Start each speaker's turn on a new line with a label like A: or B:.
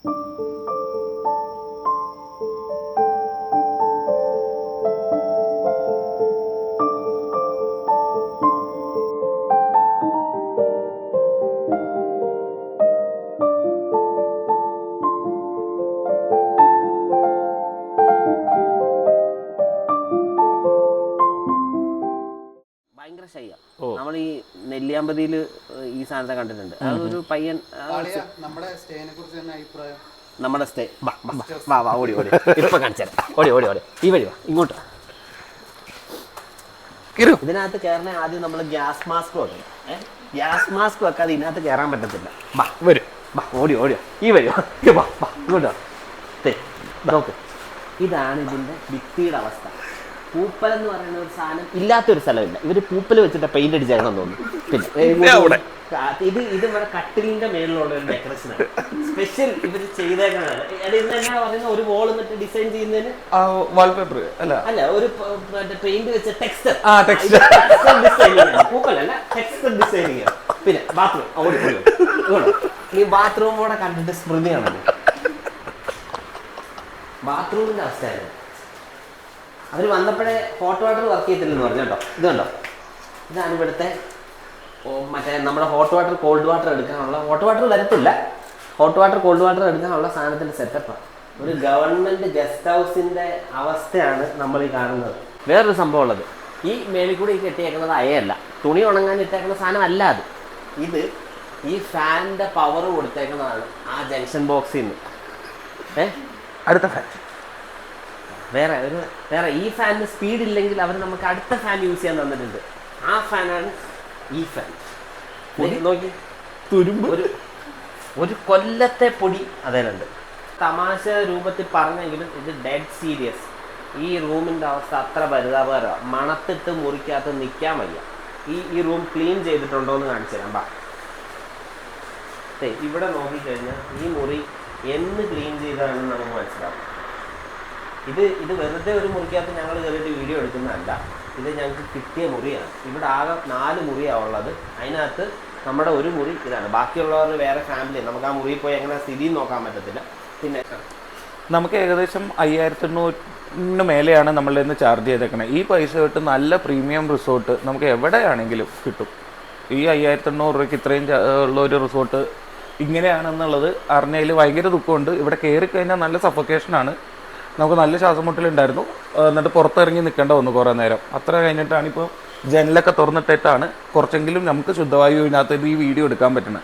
A: ഭയങ്കര ശൈയ. നമ്മൾ ഈ നെല്ലിയാമ്പതിയിൽ ഈ സാധനത്തെ കണ്ടിട്ടുണ്ട്. അതൊരു പയ്യൻ നമ്മുടെ സ്റ്റേ ഓടി ഓടി ഇപ്പൊ കാണിച്ചുതരാം. ഓടി ഓടി ഓടി ഈ വഴി വാ ഇങ്ങോട്ട്. ഇതിനകത്ത് കയറണേ ആദ്യം നമ്മൾ ഗ്യാസ് മാസ്ക് വെക്കണം. ഗ്യാസ് മാസ്ക് വെക്കാതെ ഇതിനകത്ത് കയറാൻ പറ്റത്തില്ല. വരും ഓടി ഓടിയോ ഈ വഴിയോ ഇങ്ങോട്ടോ. നോക്ക്, ഇതാണ് ഇതിന്റെ ഭിത്തിയുടെ അവസ്ഥ. പൂപ്പൽ എന്ന് പറയുന്ന ഒരു സാധനം ഇല്ലാത്തൊരു സ്ഥലമില്ല. ഇവര് പൂപ്പൽ വെച്ചിട്ട് പെയിന്റ് അടിച്ചേക്കണം തോന്നുന്നു. പിന്നെ ഇത് ഇവിടെ കട്ടിലിന്റെ മേളിലുള്ള ഒരു ഡെക്കറേഷനാണ്. സ്പെഷ്യൽ ഇവര് ചെയ്തേക്കുന്നതാണ്. ഇത് എന്നാ പറയുന്ന ഒരു വോൾ എന്നിട്ട് ഡിസൈൻ ചെയ്യുന്നതിന്
B: വാൾപേപ്പർ അല്ല
A: ഒരു പെയിന്റ് വെച്ച ടെക്സ്ചർ ഡിസൈനിങ്. പൂപ്പലല്ല, ടെക്സ്ചർ ഡിസൈനിങ്. പിന്നെ ബാത്റൂം ഈ ബാത്റൂം കൂടെ കണ്ടിട്ട് സ്മൃതിയാണത്. ബാത്റൂമിന്റെ അവസ്ഥയാണ്. അവർ വന്നപ്പോഴേ ഹോട്ട് വാട്ടർ വർക്ക് ചെയ്തില്ലെന്ന് പറഞ്ഞു കേട്ടോ. ഇത് കണ്ടോ, ഇതാണ് ഇവിടുത്തെ മറ്റേ നമ്മുടെ ഹോട്ട് വാട്ടർ കോൾഡ് വാട്ടർ എടുക്കാനുള്ള, ഹോട്ട് വാട്ടർ വരത്തില്ല, ഹോട്ട് വാട്ടർ കോൾഡ് വാട്ടർ എടുക്കാനുള്ള സാധനത്തിൻ്റെ സെറ്റപ്പാണ്. ഒരു ഗവൺമെൻറ് ഗസ്റ്റ് ഹൗസിൻ്റെ അവസ്ഥയാണ് നമ്മൾ ഈ കാണുന്നത്. വേറൊരു സംഭവം ഉള്ളത്, ഈ മേളിൽ കൂടി ഈ കെട്ടിയേക്കുന്നത് അയയല്ല, തുണി ഉണങ്ങാൻ ഇട്ടേക്കുന്ന സാധനം അല്ല അത്. ഇത് ഈ ഫാനിൻ്റെ പവർ കൊടുത്തേക്കുന്നതാണ് ആ ജംഗ്ഷൻ ബോക്സിൽ നിന്ന്.
B: അടുത്ത ഫാൻ
A: വേറെ ഈ ഫാനിന് സ്പീഡ് ഇല്ലെങ്കിൽ അവർ നമുക്ക് അടുത്ത ഫാൻ യൂസ് ചെയ്യാൻ തന്നിട്ടുണ്ട്. ആ ഫാനാണ് ഈ ഫാൻ. നോക്കി തുരുമ്പ് ഒരു കൊല്ലത്തെ പൊടി അതിലുണ്ട്. തമാശ രൂപത്തിൽ പറഞ്ഞെങ്കിലും ഇത് ഡെഡ് സീരിയസ്. ഈ റൂമിൻ്റെ അവസ്ഥ അത്ര പരിതാപകരമാണ്. മണത്തിട്ട് മുറിക്കകത്ത് നിൽക്കാൻ വയ്യ. ഈ റൂം ക്ലീൻ ചെയ്തിട്ടുണ്ടോ എന്ന് കാണിച്ചു തരാം. ഇവിടെ നോക്കിക്കഴിഞ്ഞാൽ ഈ മുറി എന്ന് ക്ലീൻ ചെയ്താണെന്ന് നമുക്ക് മനസ്സിലാവും. ഇത് വെറുതെ ഒരു മുറിക്കകത്ത് ഞങ്ങൾ കയറിയിട്ട് വീഡിയോ എടുക്കുന്നതല്ല. ഇത് ഞങ്ങൾക്ക് കിട്ടിയ മുറിയാണ്. ഇവിടെ ആകെ 4 മുറിയാണ് ഉള്ളത്. അതിനകത്ത് നമ്മുടെ ഒരു മുറി ഇതാണ്. ബാക്കിയുള്ളവർ വേറെ ഫാമിലി. നമുക്ക് ആ മുറിയിൽ പോയി എങ്ങനെ സ്ഥിതി നോക്കാൻ പറ്റത്തില്ല. പിന്നെ
B: നമുക്ക് ഏകദേശം 5800 മേലെയാണ് നമ്മളുടെ നിന്ന് ചാർജ് ചെയ്തേക്കണേ. ഈ പൈസ തൊട്ട് നല്ല പ്രീമിയം റിസോർട്ട് നമുക്ക് എവിടെയാണെങ്കിലും കിട്ടും. ഈ 5800 രൂപയ്ക്ക് ഇത്രയും ഉള്ള ഒരു റിസോർട്ട് ഇങ്ങനെയാണെന്നുള്ളത് അറിഞ്ഞതിൽ ഭയങ്കര ദുഃഖമുണ്ട്. ഇവിടെ കയറിക്കഴിഞ്ഞാൽ നല്ല സഫോക്കേഷനാണ്. നമുക്ക് നല്ല ശ്വാസം മുട്ടലുണ്ടായിരുന്നു. എന്നിട്ട് പുറത്തിറങ്ങി നിൽക്കേണ്ട വന്നു കുറേ നേരം. അത്ര കഴിഞ്ഞിട്ടാണ് ഇപ്പോൾ ജനലൊക്കെ തുറന്നിട്ടിട്ടാണ് കുറച്ചെങ്കിലും നമുക്ക് ശുദ്ധവായു ഇതിനകത്ത് ഈ വീഡിയോ എടുക്കാൻ പറ്റുന്നത്.